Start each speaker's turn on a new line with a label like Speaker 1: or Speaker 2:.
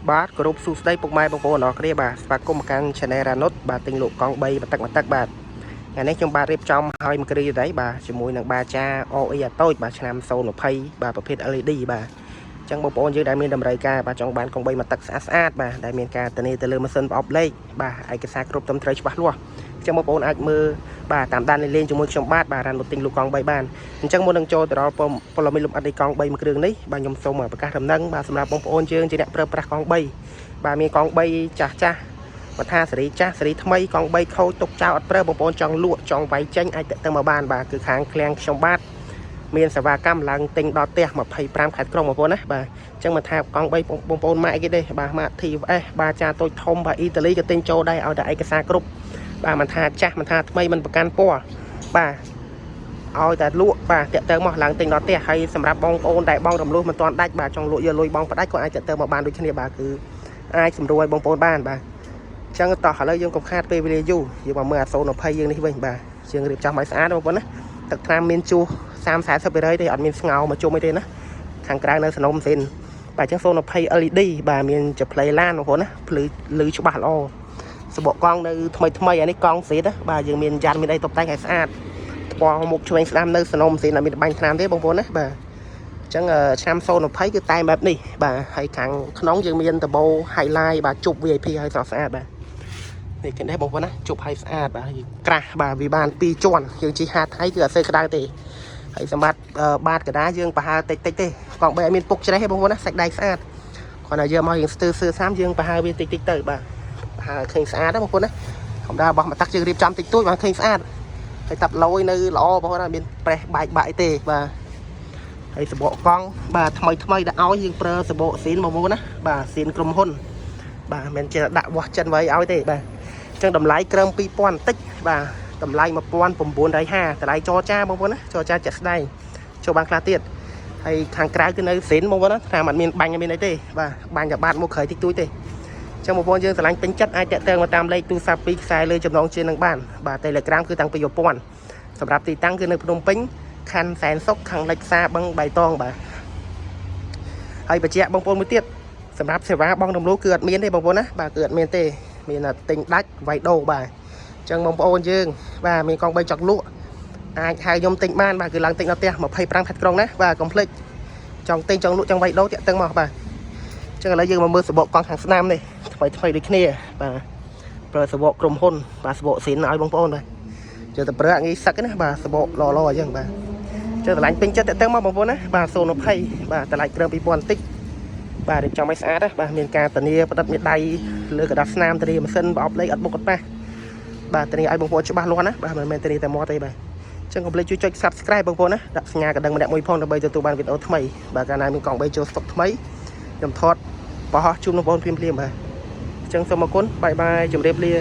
Speaker 1: បាទគោរពសួស្តីពុកម៉ែបងប្អូនអរគ្នាបាទស្វាគមន៍មកកាន់ Channel រ៉ានុតបាទទិញលក់កង់3បន្ទឹកបាទថ្ងៃនេះខ្ញុំបាទរៀបចំឲ្យមួយគ្រីដែរបាទជាមួយនឹងបាចា OE អាតូចបាទឆ្នាំ020បាទប្រភេទ LED បាទអញ្ចឹងបងប្អូនយើងដែលមានតម្រូវការបាទចង់បានកង់3បន្ទឹកស្អាតបាទដែលមានការធានាទៅលើម៉ាស៊ីនប្រអប់លេខបាទឯកសារគ្រប់ត្រឹមត្រូវច្បាស់លាស់អញ្ចឹងបងប្អូនអាចមើលបាទតាមដានលេងជាមួយខ្ញុំបាទរ៉ានុតទិញលក់កង់3បានអញ្ចឹងមុននឹងចូលទៅដល់ព័ត៌មានលម្អិតនៃកង់3មួយគ្រឿងនេះបាទខ្ញុំសូមប្រកាសដំណឹងបាទសម្រាប់បងប្អូនយើងជាអ្នកប្រើប្រាស់កង់3បាទមានកង់3ចាស់បើថាសេរីចាស់សេរីថ្មីកង់3ខូចទុកចោលអត់ប្រើបងប្អូនចង់លក់ចង់វាយចេញអាចទៅមកបានបាទគឺខាងឃ្លាំងខ្ញុំបាទមានសេវាកម្មឡើងទិញដល់ផ្ទះ25ខេត្តក្រុងបងប្អូនណាបាទអញ្ចឹងមកថាកង់3បងប្អូនម៉ាកអីគេទេបាទម៉ាក TVS បាទចាតូចធំបាទអ៊ីតាលីក៏ទិញចូលដែរឲ្យតែឯកសារគ្រប់បាទមិនថាចាស់មិនថាថ្មីមិនប្រកាន់ពណ៌បាទឲ្យតែលក់បាទតាក់ទងមកឡើងទិញដល់ផ្ទះហើយសម្រាប់បងប្អូនដែលបងរំលោះមិនទាន់ដាច់បាទចង់លក់យកលុយបងផ្ដាច់ក៏អាចតាក់ទងមកបានដូចគ្នាបាទគឺអាចសម្រួលឲ្យបងប្អូនបានបាទអញ្ចឹងតោះឥឡូវយើងកុំខាតពេលវេលាយូរយើងមកមើលអា020យើងនេះវិញបាទយើងរៀបចំឲ្យស្អាតបងប្អូនណាទឹកថ្នាំមានជូរ30-40% ទេអត់មានស្ងោមកជុំអីទេណាខាងក្រៅនៅសនំសិនបាទអញ្ចឹង020 LED បាទមានចប្លេឡានបងប្អូនណាភ្លឺលឺច្បាស់ល្អសបកកង់នៅថ្មីអានេះកង់សេតណាបាទយើងមានយ៉ាន់មានអីតុបតែងឲ្យស្អាតពណ៌មុខឆ្វេងស្ដាំនៅសនំសិនអត់មានបាញ់ថ្នាំទេបងប្អូនណាបាទអញ្ចឹងឆ្នាំ020គឺតែបែបនេះបាទហើយខាងក្នុងយើងមានដបូ highlight បាទជប់ VIP ឲ្យស្រស់ស្អាតបាទនេះគេនេះបងប្អូនណាជប់ឲ្យស្អាតបាទក្រាស់បាទវាបាន2ជាន់យើងជិះហាត់ថៃគឺអត់សេក្តៅទេហើយសម្បត្តិបាតកដាយើងប្រហើតិចទេកង់3អត់មានពុកច្រេះទេបងប្អូនណាសាច់ដៃស្អាតគ្រាន់តែយើងមកយើងស្ទើសឿសាមយើងប្រហើវាតិចទៅបាទប្រហើឃើញស្អាតណាបងប្អូនណាធម្មតារបស់មកតាក់យើងរៀបចំតិចតួចបានឃើញស្អាតហើយតាប់លយនៅល្អបងប្អូនណាមានប្រេះបែកបាក់ទេបាទហើយសបកកង់បាទថ្មីដែលឲ្យយើងប្រើសបកស៊ីនបងប្អូនណាបាទស៊ីនក្រុមហ៊ុនបាទមិនចេះដាក់វាស់ចិនໄວឲ្យទេបាទអញ្ចឹងតម្លៃក្រឹម2000បន្តិចបាទតម្លៃ1950តម្លៃចរចាបងប្អូនណាចរចាចាក់ស្ដែងចូលបានខ្លះទៀតហើយខាងក្រៅគឺនៅស៊ីនបងប្អូនណាថាអត់មានបាញ់មានអីទេបាទបាញ់តែបាត់មកក្រោយតិចតួចទេអញ្ចឹងបងប្អូនយើងស្រឡាញ់ពេញចិត្តអាចតាក់ទងមកតាមលេខទូរស័ព្ទ2ខ្សែលើចំណងជើងនឹងបានបាទ Telegram គឺតាំងពី1000សម្រាប់ទីតាំងគឺនៅភ្នំពេញខណ្ឌសែនសុខខាងលិចផ្សារបឹងបៃតងបាទហើយបញ្ជាក់បងប្អូនមួយទៀតសម្រាប់សេវាបងរំលោះគឺអត់មានទេបងប្អូនណាបាទគឺអត់មានទេមានតែទិញដាច់វាយដូរបាទអញ្ចឹងបងប្អូនយើងបាទមានកង់3ចង់លក់អាចហៅខ្ញុំទិញបានបាទគឺឡើងទិញដល់ផ្ទះ25ខេត្តក្រុងណាបាទកុំភ្លេចចង់ទិញចង់លក់ចង់វាយដូរតាក់ទងមកបាទអញ្ចឹងឥឡូវយើងមកមើលសបកកង់ខាងស្នាមនេះថ្មីដូចគ្នាបាទប្រើសបកក្រុមហ៊ុនបាទសបកស៊ីនឲ្យបងប្អូនបាទចូលទៅប្រើងាយសឹកណាបាទសបកល្អអញ្ចឹងបាទចុះតម្លៃពេញចិត្តតាក់ទងមកបងប្អូនណាបាទ020បាទតម្លៃក្រឹម2000បន្តិចបាទរៀបចំឲ្យស្អាតណាបាទមានការធានាផ្ដិតមានដៃលើกระดาษស្នាមធានាម៉ាស៊ីនប្រអប់លេខអត់បុកអត់ប៉ះបាទធានាឲ្យបងប្អូនច្បាស់លាស់ណាបាទមិនមែនធានាតែមាត់ទេបាទអញ្ចឹងកុំភ្លេចជួយចុច Subscribe បងប្អូនណាដាក់សញ្ញាកណ្ដឹងម្នាក់មួយផងដើម្បីទទួលបានវីដេអូថ្មីបាទកាលណាមានកង់3ចូលស្តុកថ្មីខ្ញុំថតបង្ហោះជូនបងប្អូនភ្លាមបាទអញ្ចឹងសូមអរគុណបាយជម្រាបលា